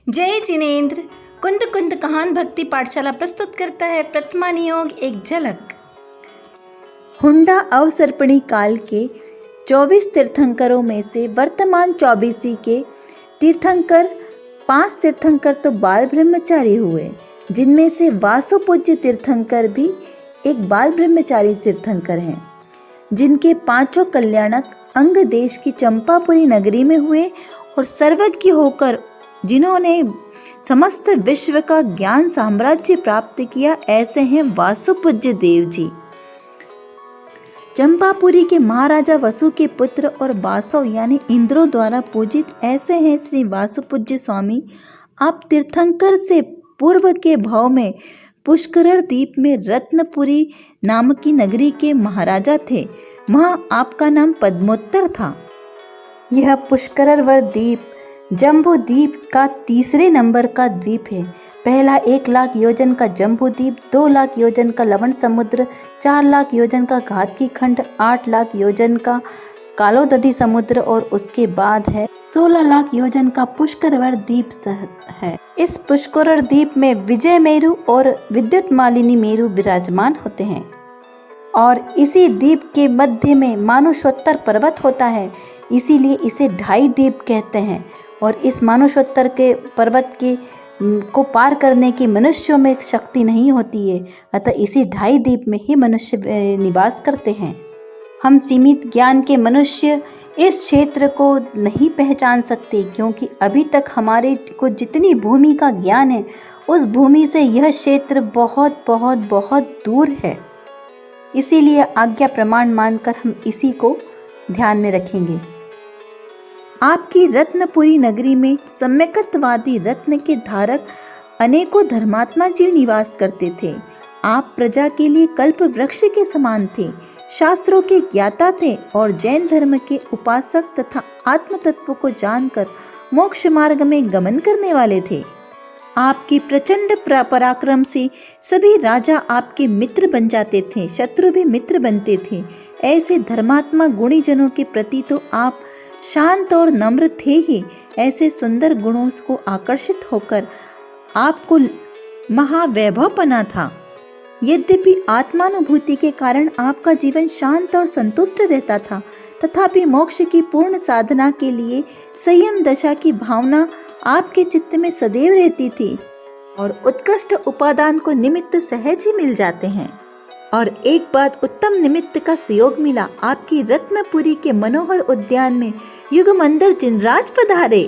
जय जिनेन्द्र। कुंद कुंद कहान भक्ति पाठशाला प्रस्तुत करता है प्रथमा नियोग एक झलक। हुंडा अवसर्पणी काल के 24 तीर्थंकरों में से वर्तमान 24 के तीर्थंकर 5 तीर्थंकर तो बाल ब्रह्मचारी हुए, जिनमें से वासुपूज्य तीर्थंकर भी एक बाल ब्रह्मचारी तीर्थंकर हैं, जिनके 5 कल्याणक अंग देश की चंपापुरी नगरी में हुए और सर्वज्ञ होकर जिन्होंने समस्त विश्व का ज्ञान साम्राज्य प्राप्त किया, ऐसे हैं वासुपूज्य देव जी। चंपापुरी के महाराजा वसु के पुत्र और वासव यानी इंद्रों द्वारा पूजित ऐसे हैं श्री वासुपूज्य स्वामी। आप तीर्थंकर से पूर्व के भाव में पुष्कर द्वीप में रत्नपुरी नाम की नगरी के महाराजा थे। वहाँ आपका नाम पद्मोत्तर था। यह पुष्करवर द्वीप जम्बू द्वीप का तीसरे नंबर का द्वीप है। पहला 1 लाख योजन का जम्बू द्वीप, 2 लाख योजन का लवण समुद्र, 4 लाख योजन का घातकी खंड, 8 लाख योजन का कालोदधी समुद्र और उसके बाद है 16 लाख योजन का पुष्करवर द्वीप है। इस पुष्कर द्वीप में विजय मेरु और विद्युत मालिनी मेरु विराजमान होते हैं और इसी द्वीप के मध्य में मानुषोत्तर पर्वत होता है, इसीलिए इसे 2.5 द्वीप कहते हैं। और इस मानुषोत्तर के पर्वत के को पार करने की मनुष्यों में शक्ति नहीं होती है, अतः इसी 2.5 द्वीप में ही मनुष्य निवास करते हैं। हम सीमित ज्ञान के मनुष्य इस क्षेत्र को नहीं पहचान सकते, क्योंकि अभी तक हमारे को जितनी भूमि का ज्ञान है उस भूमि से यह क्षेत्र बहुत बहुत बहुत दूर है। इसीलिए आज्ञा प्रमाण मानकर हम इसी को ध्यान में रखेंगे। आपकी रत्नपुरी नगरी में सम्यकत्ववादी रत्न के धारक अनेकों धर्मात्मा जीव निवास करते थे। आप प्रजा के लिए कल्प वृक्ष के समान थे, शास्त्रों के ज्ञाता थे और जैन धर्म के उपासक तथा आत्म तत्व को जानकर मोक्ष मार्ग में गमन करने वाले थे। आपके प्रचंड पराक्रम से सभी राजा आपके मित्र बन जाते थे, शत्रु भी मित्र बनते थे। ऐसे धर्मात्मा गुणी जनों के प्रति तो आप शांत और नम्र थे ही। ऐसे सुंदर गुणों को आकर्षित होकर आपको महावैभवपना था। यद्यपि आत्मानुभूति के कारण आपका जीवन शांत और संतुष्ट रहता था, तथापि मोक्ष की पूर्ण साधना के लिए संयम दशा की भावना आपके चित्त में सदैव रहती थी और उत्कृष्ट उपादान को निमित्त सहज ही मिल जाते हैं। और एक बात उत्तम निमित्त का सहयोग मिला। आपकी रत्नपुरी के मनोहर उद्यान में युगमंदर जिनराज पधारे।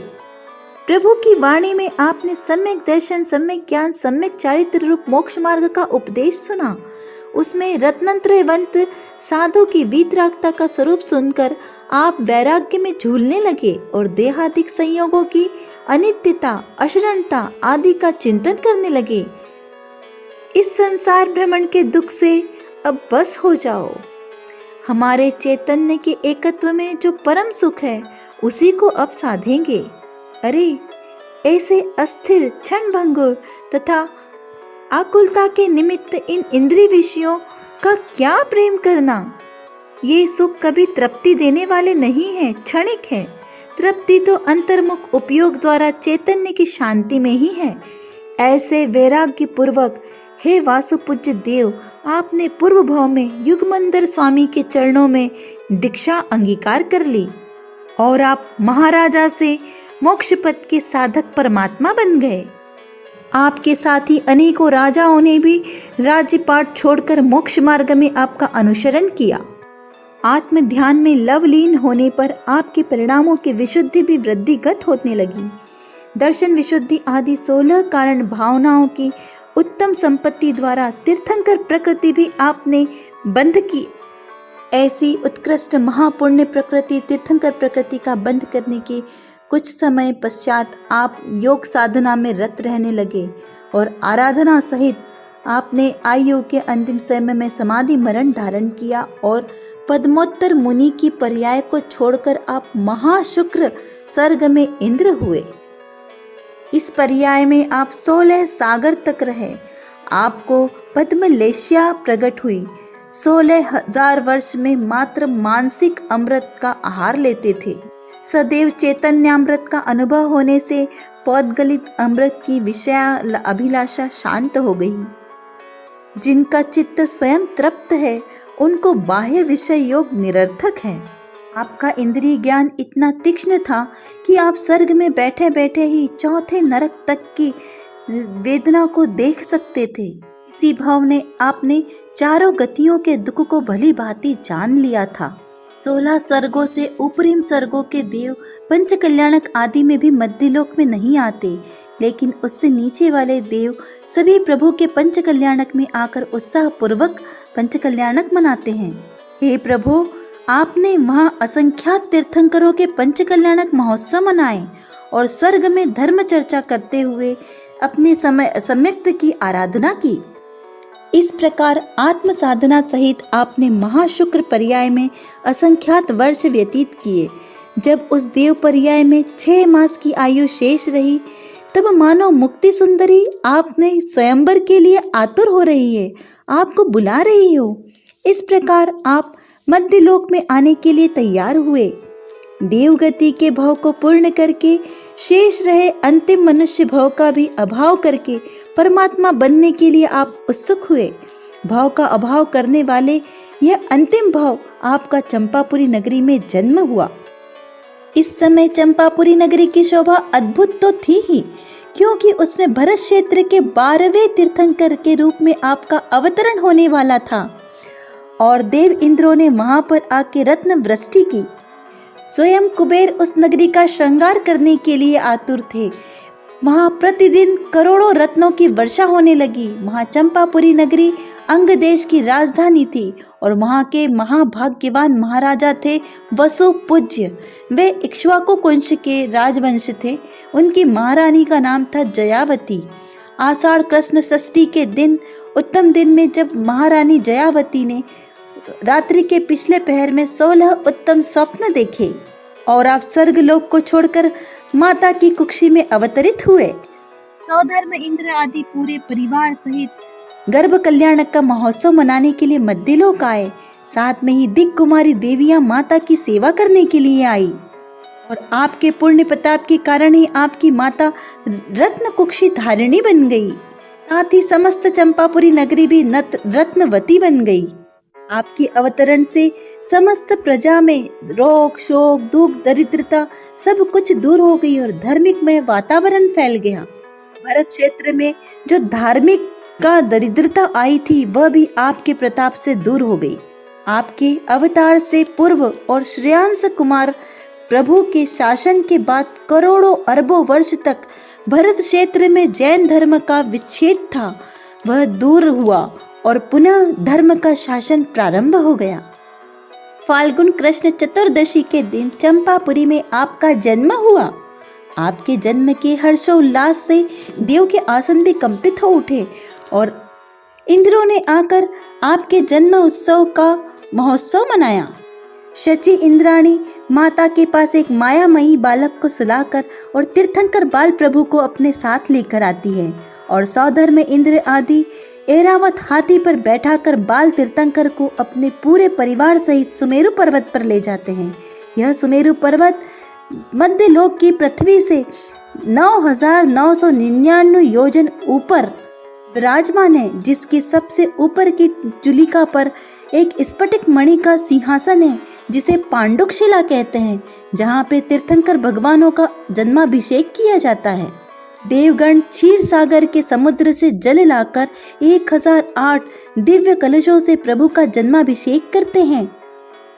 प्रभु की वाणी में आपने सम्यक दर्शन, सम्यक ज्ञान, सम्यक चारित्र रूप मोक्ष मार्ग का उपदेश सुना। उसमें रत्नत्रयवंत साधु की वीतरागता का स्वरूप सुनकर आप वैराग्य में झूलने लगे और देहादिक संयोगों की अनित्यता, अशरणता आदि का चिंतन करने लगे। इस संसार भ्रमण के दुख से अब बस हो जाओ। हमारे चैतन्य के एकत्व में जो परम सुख है उसी को अब साधेंगे। अरे ऐसे अस्थिर, क्षण भंगुर तथा आकुलता के निमित्त इन इंद्रिय विषयों का क्या प्रेम करना। ये सुख कभी तृप्ति देने वाले नहीं हैं, क्षणिक है। तृप्ति तो अंतर्मुख उपयोग द्वारा चैतन्य की शांति में ही है। ऐसे वैराग्य पूर्वक हे वासुपूज्य देव, आपने पूर्व भाव में युगमंदर स्वामी के चरणों में दीक्षा अंगीकार कर ली और आप महाराजा से मोक्ष पद के साधक परमात्मा बन गए। आपके साथ ही अनेकों राजाओं ने भी राज्य पाठ छोड़कर मोक्ष मार्ग में आपका अनुसरण किया। आत्म ध्यान में लवलीन होने पर आपके परिणामों की विशुद्धि भी वृद्धिगत होने लगी। दर्शन विशुद्धि आदि 16 कारण भावनाओं की उत्तम संपत्ति द्वारा तीर्थंकर प्रकृति भी आपने बंध की। ऐसी उत्कृष्ट महापुण्य प्रकृति तीर्थंकर प्रकृति का बंध करने के कुछ समय पश्चात आप योग साधना में रत रहने लगे और आराधना सहित आपने आयु के अंतिम समय में समाधि मरण धारण किया और पद्मोत्तर मुनि की पर्याय को छोड़कर आप महाशुक्र सर्ग में इंद्र हुए। इस पर्याय में आप 16 सागर तक रहे। आपको पद्मलेश्या प्रकट हुई। 16,000 वर्ष में मात्र मानसिक अमृत का आहार लेते थे। सदैव चैतन्यामृत का अनुभव होने से पौद्गलित अमृत की विषय अभिलाषा शांत हो गई। जिनका चित्त स्वयं तृप्त है उनको बाह्य विषय योग निरर्थक है। आपका इंद्रिय ज्ञान इतना तीक्ष्ण था कि आप स्वर्ग में बैठे बैठे ही चौथे नरक तक की वेदना को देख सकते थे। इसी भाव ने आपने चारों गतियों के दुख को भली भांति जान लिया था। 16 स्वर्गों से ऊपरी स्वर्गों के देव पंच कल्याणक आदि में भी मध्यलोक में नहीं आते, लेकिन उससे नीचे वाले देव सभी प्रभु के पंच कल्याणक में आकर उत्साह पूर्वक पंच कल्याणक मनाते हैं। हे प्रभु, आपने वहाँ असंख्यात तीर्थंकरों के पंच कल्याणक महोत्सव मनाए और स्वर्ग में धर्म चर्चा करते हुए अपने सम्यक्त की आराधना की। इस प्रकार आत्म साधना सहित आपने महाशुक्र पर्याय में असंख्यात वर्ष व्यतीत किए। जब उस देव पर्याय में 6 मास की आयु शेष रही, तब मानो मुक्ति सुंदरी आपने स्वयंवर के लिए आतुर हो रही है, आपको बुला रही हो। इस प्रकार आप मध्यलोक में आने के लिए तैयार हुए। देवगति के भाव को पूर्ण करके शेष रहे अंतिम मनुष्य भाव का भी अभाव करके परमात्मा बनने के लिए आप उत्सुक हुए। भाव का अभाव करने वाले यह अंतिम भाव आपका चंपापुरी नगरी में जन्म हुआ। इस समय चंपापुरी नगरी की शोभा अद्भुत तो थी ही, क्योंकि उसमें भरत क्षेत्र के 12वें तीर्थंकर के रूप में आपका अवतरण होने वाला था और देव इंद्रों ने वहां पर आके रत्न वृष्टि की। स्वयं कुबेर उस नगरी का श्रृंगार करने के लिए आतुर थे। वहां प्रतिदिन करोड़ों रत्नों की वर्षा होने लगी। वहां चंपापुरी नगरी अंग देश की राजधानी थी और वहां के महाभाग्यवान महाराजा थे वसु पूज्य। वे इक्ष्वाकु वंश के राजवंश थे। उनकी महारानी का नाम था जयावती। आषाढ़ कृष्ण षष्ठी के दिन उत्तम दिन में जब महारानी जयावती ने रात्रि के पिछले पहर में 16 उत्तम स्वप्न देखे और आप स्वर्गलोक को छोड़कर माता की कुक्षी में अवतरित हुए। सौधर्म इंद्र आदि पूरे परिवार सहित गर्भ कल्याणक का महोत्सव मनाने के लिए मध्यलोक आए। साथ में ही दिक् कुमारी देवियां माता की सेवा करने के लिए आई और आपके पुण्य प्रताप के कारण ही आपकी माता रत्न कुक्षी धारिणी बन गई। साथ ही समस्त चंपापुरी नगरी भी रत्नवती बन गई। आपके अवतरण से समस्त प्रजा में रोग शोक दुख दरिद्रता सब कुछ दूर हो गई और धार्मिकमय वातावरण फैल गया। भरत क्षेत्र में जो धार्मिक का दरिद्रता आई थी वह भी आपके प्रताप से दूर हो गई। आपके अवतार से पूर्व और श्रेयांस कुमार प्रभु के शासन के बाद करोड़ों अरबों वर्ष तक भरत क्षेत्र में जैन धर्म का विच्छेद था, वह दूर हुआ और पुनः धर्म का शासन प्रारंभ हो गया। फाल्गुन कृष्ण चतुर्दशी के दिन चंपापुरी में आपका जन्म हुआ। आपके जन्म के हर्षोल्लास से देव के आसन भी कंपित हो उठे और इंद्रों ने आकर आपके जन्म उत्सव का महोत्सव मनाया। शची इंद्राणी माता के पास एक मायामयी बालक को सुलाकर और तीर्थंकर बाल प्रभु को अपने साथ लेकर आती है और सौधर्म इंद्र आदि ऐरावत हाथी पर बैठाकर बाल तीर्थंकर को अपने पूरे परिवार सहित सुमेरु पर्वत पर ले जाते हैं। यह सुमेरु पर्वत मध्यलोक की पृथ्वी से 9,999 योजन ऊपर विराजमान है, जिसके सबसे ऊपर की चुलिका पर एक स्फटिक मणि का सिंहासन है जिसे पांडुक शिला कहते हैं, जहाँ पे तीर्थंकर भगवानों का जन्माभिषेक किया जाता है। देवगण क्षीर सागर के समुद्र से जल लाकर 1008 दिव्य कलशों से प्रभु का जन्माभिषेक करते हैं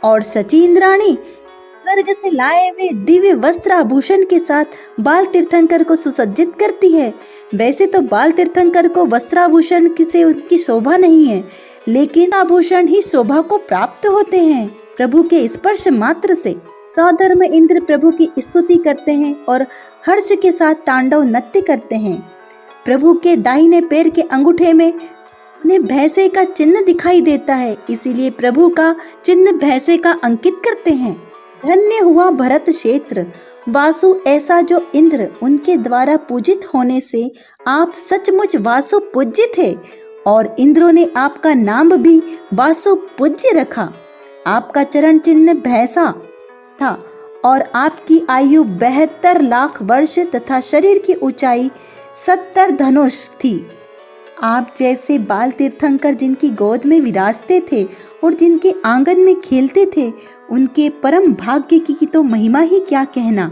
और शची इंद्राणी स्वर्ग से लाए हुए दिव्य वस्त्र आभूषण के साथ बाल तीर्थंकर को सुसज्जित करती है। वैसे तो बाल तीर्थंकर को वस्त्राभूषण से उनकी शोभा नहीं है, लेकिन आभूषण ही शोभा को प्राप्त होते हैं प्रभु के स्पर्श मात्र से। सौधर्म इंद्र प्रभु की स्तुति करते हैं और हर्ष के साथ तांडव नृत्य करते हैं। प्रभु के दाहिने पैर के अंगूठे में उन्हें भैंसे का चिन्ह दिखाई देता है, इसीलिए प्रभु का चिन्ह भैंसे का अंकित करते हैं। धन्य हुआ भरत क्षेत्र, वासु ऐसा जो इंद्र उनके द्वारा पूजित होने से आप सचमुच वासु पूज्य थे और इंद्रों ने आपका नाम भी वासु पूज्य रखा। आपका चरण चिन्ह भैंसा था और आपकी आयु 72 लाख वर्ष तथा शरीर की ऊंचाई 70 धनुष थी। आप जैसे बाल तीर्थंकर जिनकी गोद में विराजते थे और जिनके आंगन में खेलते थे, उनके परम भाग्य की तो महिमा ही क्या कहना।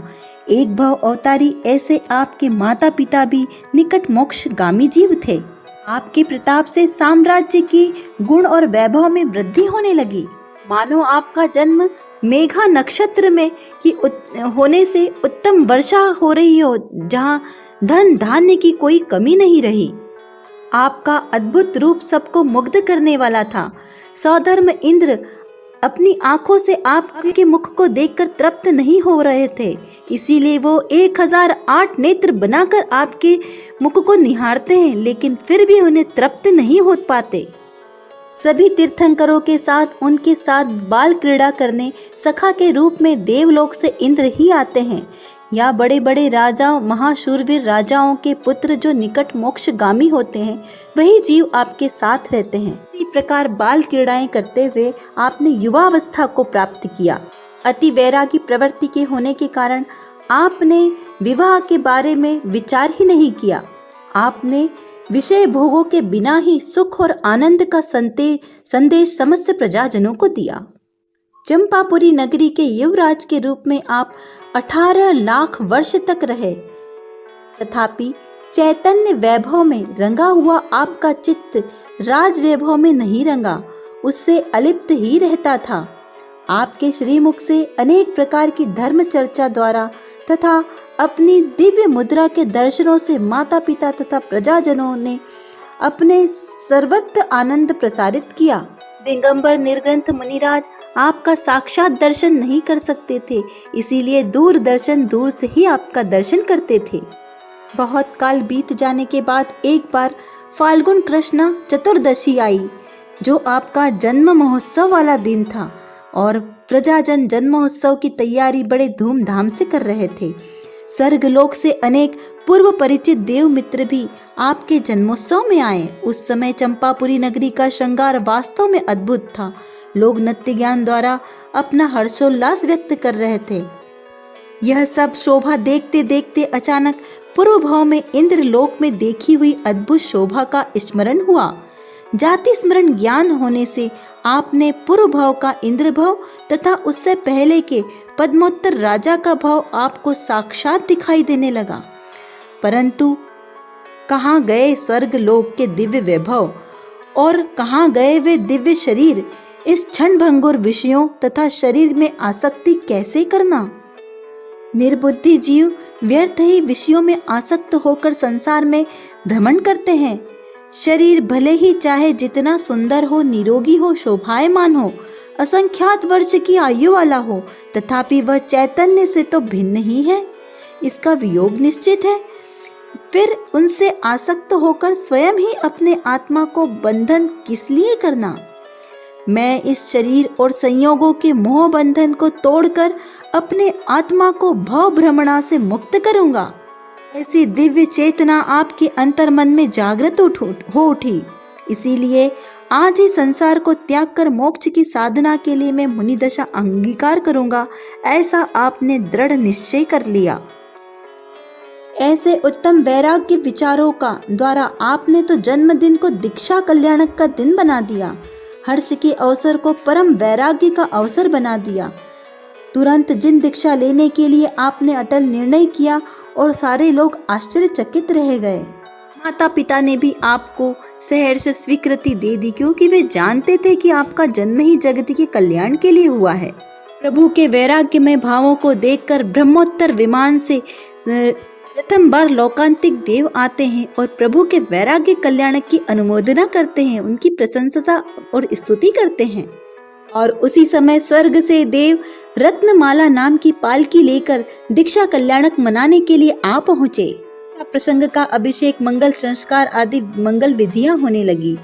एक भव अवतारी ऐसे आपके माता पिता भी निकट मोक्षगामी जीव थे। आपके प्रताप से साम्राज्य की गुण और वैभव में वृद्धि होने लगी। मानो आपका जन्म मेघा नक्षत्र में होने से उत्तम वर्षा हो रही हो, जहाँ धन धान्य की कोई कमी नहीं रही। आपका अद्भुत रूप सबको मुग्ध करने वाला था। सौधर्म इंद्र अपनी आंखों से आपके मुख को देखकर तृप्त नहीं हो रहे थे, इसीलिए वो 1008 नेत्र बनाकर आपके मुख को निहारते हैं, लेकिन फिर भी उन्हें तृप्त नहीं हो पाते। सभी तीर्थंकरों के साथ उनके साथ बाल क्रीड़ा करने सखा के रूप में देवलोक से इंद्र ही आते हैं, या बड़े बड़े राजाओं महाशूरवीर राजाओं के पुत्र जो निकट मोक्षगामी होते हैं, वही जीव आपके साथ रहते हैं। इसी प्रकार बाल क्रीड़ाएं करते हुए आपने युवावस्था को प्राप्त किया। अति वैरागी प्रवृत्ति के होने के कारण आपने विवाह के बारे में विचार ही नहीं किया। आपने विषय भोगों के बिना ही सुख और आनंद का संदेश समस्त प्रजाजनों को दिया। चंपापुरी नगरी के युवराज के रूप में आप 18 लाख वर्ष तक रहे, तथापि चैतन्य वैभव में रंगा हुआ आपका चित्त राज वैभव में नहीं रंगा, उससे अलिप्त ही रहता था। आपके श्रीमुख से अनेक प्रकार की धर्म चर्चा द्वारा तथा अपनी दिव्य मुद्रा के दर्शनों से माता पिता तथा प्रजाजनों ने अपने सर्वत्र आनंद प्रसारित किया। दिगंबर निर्ग्रंथ मुनिराज आपका साक्षात दर्शन नहीं कर सकते थे, इसीलिए दूरदर्शन दूर से ही आपका दर्शन करते थे। बहुत काल बीत जाने के बाद एक बार फाल्गुन कृष्ण चतुर्दशी आई, जो आपका जन्म महोत्सव वाला दिन था, और प्रजाजन जन्मोत्सव की तैयारी बड़े धूमधाम से कर रहे थे। स्वर्गलोक से अनेक पूर्व परिचित देव मित्र भी आपके जन्मोत्सव में आए। उस समय चंपापुरी नगरी का श्रृंगार वास्तव में अद्भुत था। लोग नृत्य ज्ञान द्वारा अपना हर्षोल्लास व्यक्त कर रहे थे। यह सब शोभा देखते देखते अचानक पूर्व भाव में इंद्र लोक में देखी हुई अद्भुत शोभा का स्मरण हुआ। जाति स्मरण ज्ञान होने से आपने पूर्व भाव का इंद्र भाव तथा उससे पहले के पद्मोत्तर राजा का भाव आपको साक्षात दिखाई देने लगा। परंतु कहाँ गए स्वर्ग लोक के दिव्य वैभव और कहाँ गए वे दिव्य शरीर? इस क्षण भंगुर विषयों तथा शरीर में आसक्ति कैसे करना? निर्बुद्धि जीव व्यर्थ ही विषयों में आसक्त होकर संसार में भ्रमण करते हैं। शरीर भले ही चाहे जितना सुंदर हो, निरोगी हो, शोभायमान हो, असंख्यात वर्ष की आयु वाला हो, तथापि वह चैतन्य से तो भिन्न ही है। इसका वियोग निश्चित है। फिर उनसे आसक्त होकर स्वयं ही अपने आत्मा को बंधन किस लिए करना? मैं इस शरीर और संयोगों के मोह बंधन को तोड़कर अपने आत्मा को भव भ्रमणा से मुक्त करूंगा। ऐसी दिव्य चेतना आपके अंतर्मन में जागृत हो उठी। इसीलिए आज ही संसार को त्याग कर मोक्ष की साधना के लिए मैं मुनि दशा अंगीकार करूंगा, ऐसा आपने दृढ़ निश्चय कर लिया। ऐसे उत्तम वैराग्य विचारों का द्वारा आपने तो जन्मदिन को दीक्षा कल्याणक का दिन बना दिया, हर्ष के अवसर को परम वैराग्य का अवसर बना दिया। तुरंत जिन दीक्षा लेने के लिए आपने अटल निर्णय किया और सारे लोग आश्चर्यचकित रह गए। माता पिता ने भी आपको सहर्ष स्वीकृति दे दी, क्योंकि वे जानते थे कि आपका जन्म ही जगत के कल्याण के लिए हुआ है। प्रभु के वैराग्य में भावों को देखकर ब्रह्मोत्तर विमान से प्रथम बार लोकांतिक देव आते हैं और प्रभु के वैराग्य कल्याण की अनुमोदना करते हैं, उनकी प्रशंसा और स्तुति करते हैं। और उसी समय स्वर्ग से देव रत्नमाला नाम की पालकी लेकर दीक्षा कल्याणक मनाने के लिए आ पहुँचे। प्रसंग का अभिषेक, मंगल संस्कार आदि मंगल विधियां होने लगी।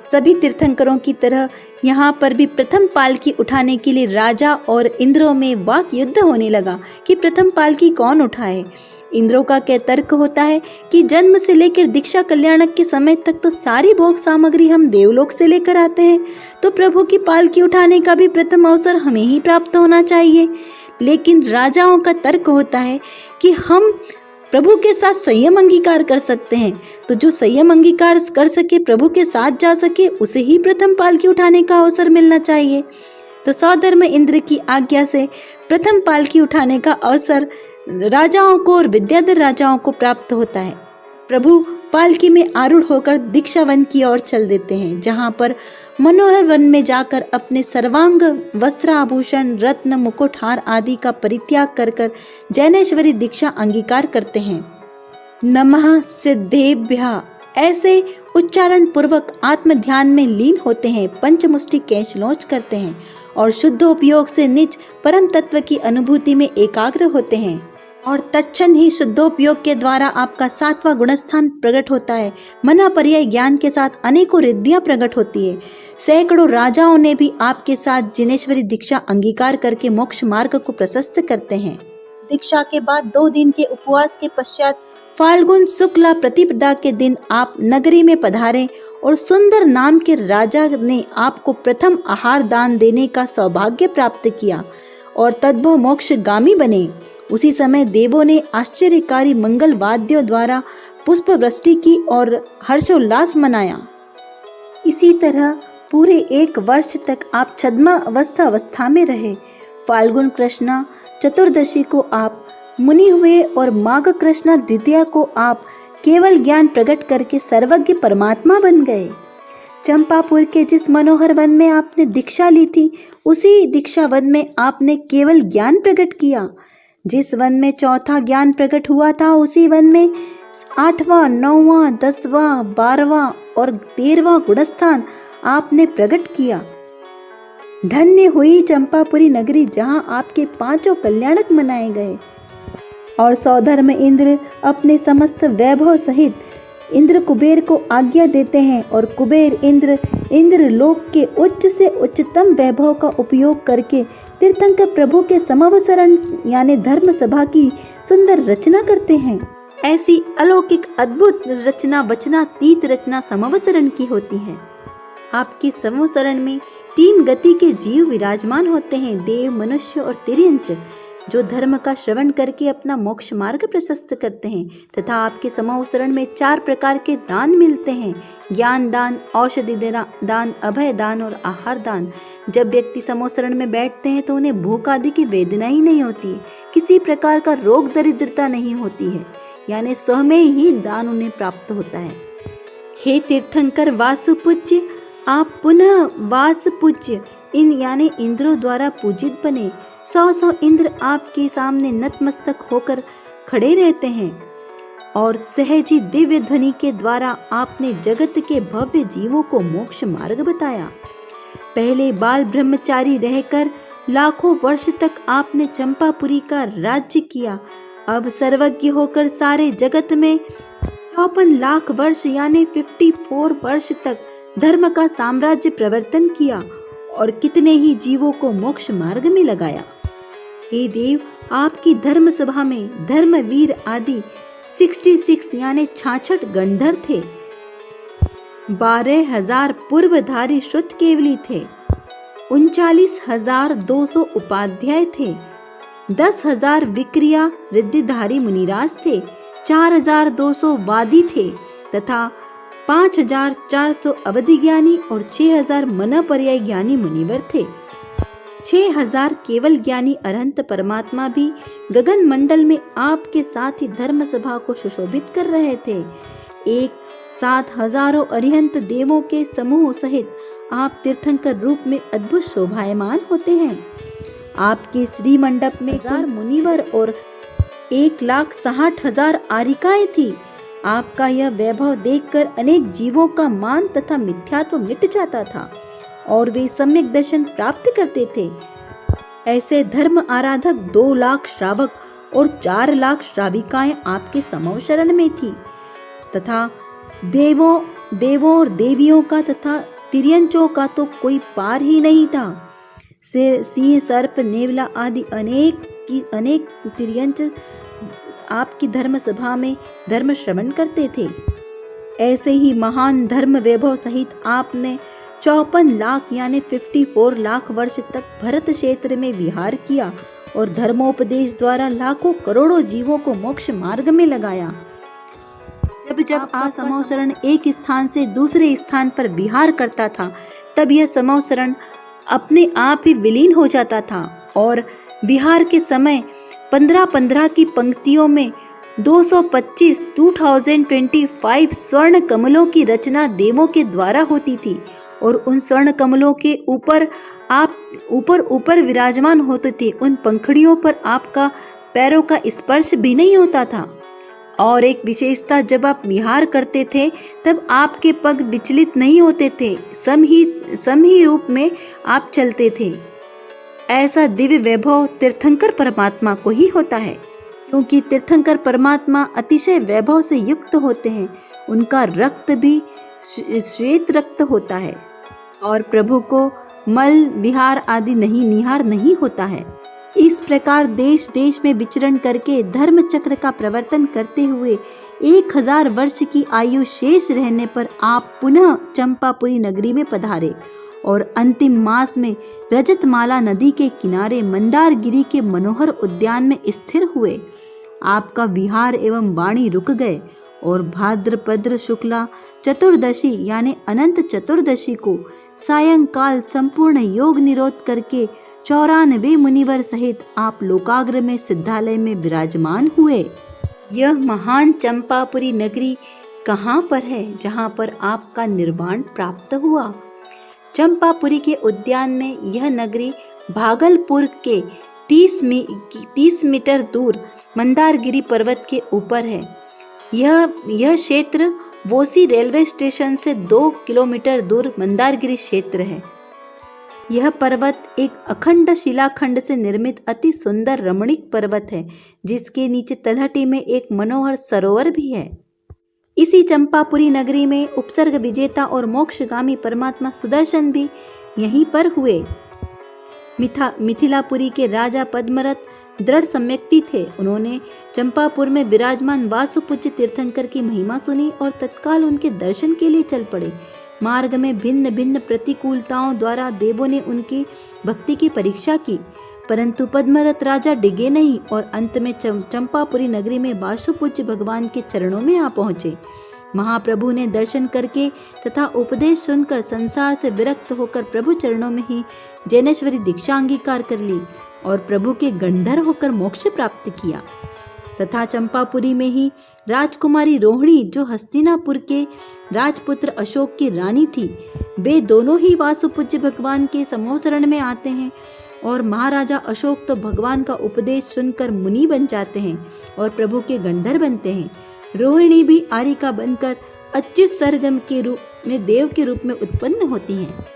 सभी तीर्थंकरों की तरह यहाँ पर भी प्रथम पालकी उठाने के लिए राजा और इंद्रों में वाक युद्ध होने लगा कि प्रथम पालकी कौन उठाए। इंद्रों का क्या तर्क होता है कि जन्म से लेकर दीक्षा कल्याणक के समय तक तो सारी भोग सामग्री हम देवलोक से लेकर आते हैं, तो प्रभु की पालकी उठाने का भी प्रथम अवसर हमें ही प्राप्त होना चाहिए। लेकिन राजाओं का तर्क होता है कि हम प्रभु के साथ संयम अंगीकार कर सकते हैं, तो जो संयम अंगीकार कर सके, प्रभु के साथ जा सके, उसे ही प्रथम पालकी उठाने का अवसर मिलना चाहिए। तो सौधर्म इंद्र की आज्ञा से प्रथम पालकी उठाने का अवसर राजाओं को और विद्याधर राजाओं को प्राप्त होता है। प्रभु पालकी में आरूढ़ होकर दीक्षा वन की ओर चल देते हैं, जहां पर मनोहर वन में जाकर अपने सर्वांग वस्त्र आभूषण रत्न मुकुट हार आदि का परित्याग कर जैनेश्वरी दीक्षा अंगीकार करते हैं। नमः सिद्धेभ्यः ऐसे उच्चारण पूर्वक आत्म ध्यान में लीन होते हैं, पंचमुष्टि कैंचलोंच करते हैं और शुद्ध उपयोग से निज परम तत्व की अनुभूति में एकाग्र होते हैं और तत्क्षण ही शुद्धोपयोग के द्वारा आपका 7वां गुणस्थान प्रकट होता है। मना पर्याय ज्ञान के साथ अनेकों रिद्धियां प्रकट होती है। सैकड़ों राजाओं ने भी आपके साथ जिनेश्वरी दीक्षा अंगीकार करके मोक्ष मार्ग को प्रशस्त करते हैं। दीक्षा के बाद 2 दिन के उपवास के पश्चात फाल्गुन शुक्ला प्रतिपदा के दिन आप नगरी में पधारे और सुंदर नाम के राजा ने आपको प्रथम आहार दान देने का सौभाग्य प्राप्त किया और तद्भव मोक्षगामी बने। उसी समय देवों ने आश्चर्यकारी मंगल वाद्यों द्वारा पुष्प वृष्टि की और हर्षोल्लास मनाया। इसी तरह पूरे 1 वर्ष तक आप छद्मावस्था में रहे। फाल्गुन कृष्णा चतुर्दशी को आप मुनि हुए और माघ कृष्णा द्वितीया को आप केवल ज्ञान प्रकट करके सर्वज्ञ परमात्मा बन गए। चंपापुर के जिस मनोहर वन में आपने दीक्षा ली थी, उसी दीक्षा वन में आपने केवल ज्ञान प्रकट किया। जिस वन में 4था ज्ञान प्रकट हुआ था, उसी वन में 8वां 9वां 10वां 12वां और 13वां गुणस्थान आपने प्रकट किया। धन्य हुई चंपापुरी नगरी, जहां आपके 5 कल्याणक मनाए गए। और सौधर्म इंद्र अपने समस्त वैभव सहित इंद्र कुबेर को आज्ञा देते हैं और कुबेर इंद्र लोक के उच्च से उच्चतम वैभव का उपयोग करके तीर्थंकर प्रभु के समवसरण यानी धर्म सभा की सुंदर रचना करते हैं। ऐसी अलौकिक अद्भुत रचना वचनातीत रचना समवसरण की होती है। आपके समवसरण में 3 गति के जीव विराजमान होते हैं, देव, मनुष्य और तिर्यंच, जो धर्म का श्रवण करके अपना मोक्ष मार्ग प्रशस्त करते हैं। तथा आपके समवसरण में 4 प्रकार के दान मिलते हैं, ज्ञान दान, औषधि दान, अभय दान और आहार दान। जब व्यक्ति समवसरण में बैठते हैं तो उन्हें भूख आदि की वेदना ही नहीं होती, किसी प्रकार का रोग दरिद्रता नहीं होती है, यानी स्वमें ही दान उन्हें प्राप्त होता है। हे तीर्थंकर वासुपूज्य, आप पुनः वासपूज्य इन यानी इंद्रों द्वारा पूजित बने। 100 इंद्र आपके सामने नतमस्तक होकर खड़े रहते हैं और सहजी दिव्य ध्वनि के द्वारा आपने जगत के भव्य जीवों को मोक्ष मार्ग बताया। पहले बाल ब्रह्मचारी रहकर लाखों वर्ष तक आपने चंपापुरी का राज्य किया। अब सर्वज्ञ होकर सारे जगत में 54 लाख वर्ष यानी 54 वर्ष तक धर्म का साम्राज्य प्रवर्तन किया और कितने ही जीवों को मोक्ष मार्ग में लगाया। हे देव, आपकी धर्म सभा में धर्मवीर आदि 66 यानी 66 गणधर थे, 12,000 पूर्वधारी श्रुत केवली थे, 39,200 उपाध्याय थे, 10,000 विक्रिया रिद्धिधारी मुनिराज थे, 4,200 वादी थे तथा 5,400 अवधि ज्ञानी और 6,000 मना पर्याय ज्ञानी मुनिवर थे। 6,000 केवल ज्ञानी अरहंत परमात्मा भी गगन मंडल में आपके साथ ही धर्म सभा को सुशोभित कर रहे थे। एक साथ हजारों अरिहंत देवों के समूह सहित आप तीर्थंकर रूप में अद्भुत शोभायमान होते हैं। आपके श्री मंडप में 1000 मुनिवर और 1,60,000 आरिकाएं थी। आपका यह वैभव देखकर अनेक जीवों का मान तथा मिथ्यात्व मिट जाता था और वे सम्यक दर्शन प्राप्त करते थे। ऐसे धर्म आराधक 2 लाख श्रावक और 4 लाख श्राविकाएं आपके समवशरण में थी तथा देवों और देवियों का तथा तिर्यंचों का तो कोई पार ही नहीं था। सिंह, सर्प, नेवला आदि अनेक तिर्यंच आपकी धर्म सभा में धर्म श्रवण करते थे। ऐसे ही महान धर्म वैभव सहित आपने 54 लाख यानी 54 लाख वर्ष तक भरत क्षेत्र में विहार किया और धर्मोपदेश द्वारा लाखों करोड़ों जीवों को मोक्ष मार्ग में लगाया। जब जब आ समौसरण एक स्थान से दूसरे स्थान पर विहार करता था, तब यह समौसरण अपने आप ही विलीन हो जाता था और विहार के समय 15-15 की पंक्तियों में 225 स्वर्ण कमलों की रचना देवों के द्वारा होती थी और उन स्वर्ण कमलों के ऊपर आप ऊपर विराजमान होते थे। उन पंखुड़ियों पर आपका पैरों का स्पर्श भी नहीं होता था। और एक विशेषता, जब आप विहार करते थे तब आपके पग विचलित नहीं होते थे, सम ही रूप में आप चलते थे। ऐसा दिव्य वैभव तीर्थंकर परमात्मा को ही होता है, क्योंकि तीर्थंकर परमात्मा अतिशय वैभव से युक्त होते हैं। उनका रक्त भी श्वेत रक्त होता है और प्रभु को मल विहार आदि निहार नहीं होता है। इस प्रकार देश देश में विचरण करके धर्म चक्र का प्रवर्तन करते हुए 1000 वर्ष की आयु शेष रहने पर आप पुनः चंपापुरी नगरी में पधारे और अंतिम मास में रजतमाला नदी के किनारे मंदारगिरी के मनोहर उद्यान में स्थिर हुए। आपका विहार एवं वाणी रुक गए और भाद्रपद शुक्ला चतुर्दशी यानी अनंत चतुर्दशी को सायंकाल संपूर्ण योग निरोध करके 94 मुनिवर सहित आप लोकाग्र में सिद्धालय में विराजमान हुए। यह महान चंपापुरी नगरी कहाँ पर है जहाँ पर आपका निर्वाण प्राप्त हुआ? चंपापुरी के उद्यान में यह नगरी भागलपुर के 30 मीटर दूर मंदारगिरी पर्वत के ऊपर है। यह क्षेत्र वोसी रेलवे स्टेशन से 2 किलोमीटर दूर मंदारगिरी क्षेत्र है। यह पर्वत एक अखंड शिलाखंड से निर्मित अति सुंदर रमणीक पर्वत है, जिसके नीचे तलहटी में एक मनोहर सरोवर भी है। इसी चंपापुरी नगरी में उपसर्ग विजेता और मोक्षगामी परमात्मा सुदर्शन भी यहीं पर हुए। मिथिलापुरी के राजा पद्मरथ दृढ़ सम्यक्ति थे। उन्होंने चंपापुर में विराजमान वासुपूज्य तीर्थंकर की महिमा सुनी और तत्काल उनके दर्शन के लिए चल पड़े। मार्ग में भिन्न भिन्न प्रतिकूलताओं द्वारा देवों ने उनकी भक्ति की परीक्षा की, परंतु पद्मरथ राजा डिगे नहीं और अंत में चंपापुरी नगरी में वासुपूज्य भगवान के चरणों में आ पहुंचे। महाप्रभु ने दर्शन करके तथा उपदेश सुनकर संसार से विरक्त होकर प्रभु चरणों में ही जैनेश्वरी दीक्षा अंगीकार कर ली और प्रभु के गंधर होकर मोक्ष प्राप्त किया। तथा चंपापुरी में ही राजकुमारी रोहिणी, जो हस्तिनापुर के राजपुत्र अशोक की रानी थी, वे दोनों ही वासुपूज्य भगवान के समोसरण में आते हैं और महाराजा अशोक तो भगवान का उपदेश सुनकर मुनि बन जाते हैं और प्रभु के गंधर बनते हैं। रोहिणी भी आरिका बनकर अच्युत सरगम के रूप में देव के रूप में उत्पन्न होती हैं।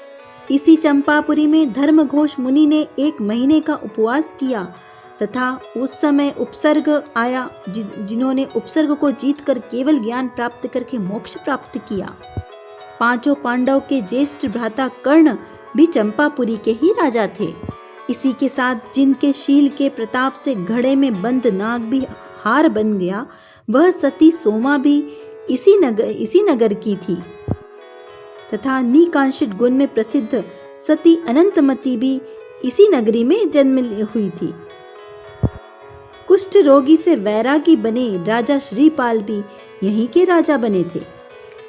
इसी चंपापुरी में धर्मघोष मुनि ने 1 महीने का उपवास किया तथा उस समय उपसर्ग आया, जिन्होंने उपसर्ग को जीतकर केवल ज्ञान प्राप्त करके मोक्ष प्राप्त किया। 5 पांडव के ज्येष्ठ भ्राता कर्ण भी चंपापुरी के ही राजा थे। इसी के साथ जिनके शील के प्रताप से घड़े में बंद नाग भी हार बन गया, वह सती सोमा भी इसी नगर की थी तथा निकांक्षित गुण में प्रसिद्ध सती अनंतमती भी इसी नगरी में जन्म हुई थी। कुष्ठ रोगी से वैरागी बने राजा श्रीपाल भी यहीं के राजा बने थे।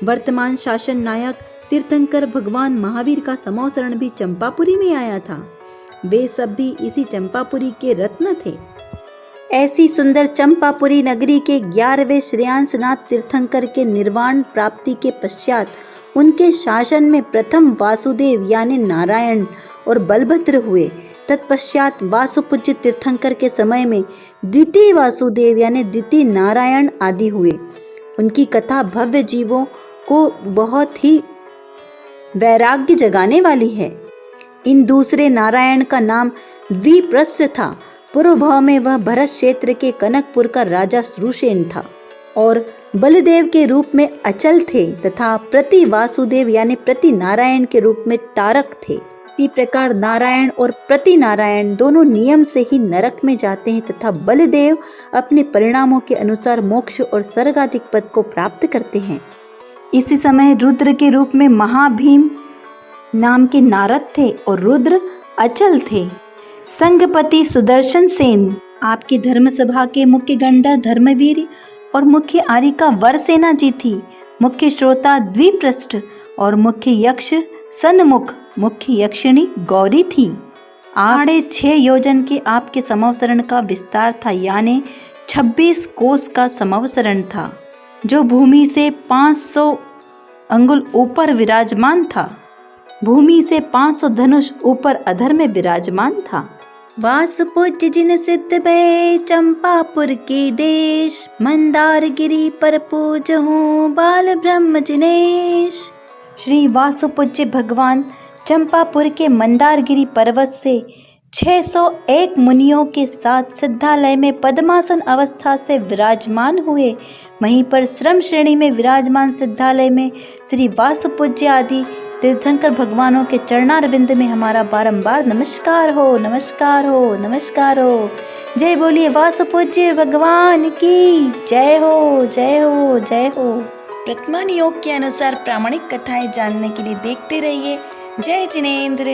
वर्तमान शासन नायक तीर्थंकर भगवान महावीर का समोसरण भी चंपापुरी में आया था। वे सब भी इसी चंपापुरी के रत्न थे। ऐसी सुंदर चंपापुरी नगरी के 11वें श्रेयांसनाथ तीर्थंकर के निर्वाण प्राप्ति के पश्चात उनके शासन में प्रथम वासुदेव यानी नारायण और बलभद्र हुए। तत्पश्चात वासुपूज्य तीर्थंकर के समय में द्वितीय वासुदेव यानी द्वितीय नारायण आदि हुए। उनकी कथा भव्य जीवों को बहुत ही वैराग्य जगाने वाली है। इन दूसरे नारायण का नाम विप्रस्थ था। पूर्व भाव में वह भरत क्षेत्र के कनकपुर का राजा श्रुसेन था और बलदेव के रूप में अचल थे तथा प्रति वासुदेव यानी प्रति नारायण के रूप में तारक थे। इसी प्रकार नारायण और प्रति नारायण दोनों नियम से ही नरक में जाते हैं तथा बलदेव अपने परिणामों के अनुसार मोक्ष और स्वर्गाधिक पद को प्राप्त करते हैं। इसी समय रुद्र के रूप में महाभीम नाम के नारद थे और रुद्र अचल थे। संघपति सुदर्शन सेन आपकी धर्म सभा के मुख्य गणधर धर्मवीर और मुख्य आरिका वरसेना जी थी। मुख्य श्रोता द्विपृष्ठ और मुख्य यक्ष सन्मुख, मुख्य यक्षिणी गौरी थी। 6.5 योजन के आपके समवसरण का विस्तार था, यानी 26 कोस का समवसरण था, जो भूमि से 500 अंगुल ऊपर विराजमान था। भूमि से 500 धनुष ऊपर अधर में विराजमान था। वासुपूज्य जिन सिद्ध भय चंपापुर के देश, मंदार गिरी पर पूज हूँ बाल ब्रह्म जिनेश। श्री वासुपूज्य भगवान चंपापुर के मंदारगिरी पर्वत से 601 मुनियों के साथ सिद्धालय में पद्मासन अवस्था से विराजमान हुए। वहीं पर श्रम श्रेणी में विराजमान सिद्धालय में श्री वासुपूज्य आदि तीर्थंकर भगवानों के चरणारविंद में हमारा बारंबार नमस्कार हो, नमस्कार हो, नमस्कार हो। जय बोलिए वासुपूज्य भगवान की जय हो, जय हो, जय हो। वर्तमान योग के अनुसार प्रामाणिक कथाएं जानने के लिए देखते रहिए जय जिनेंद्र।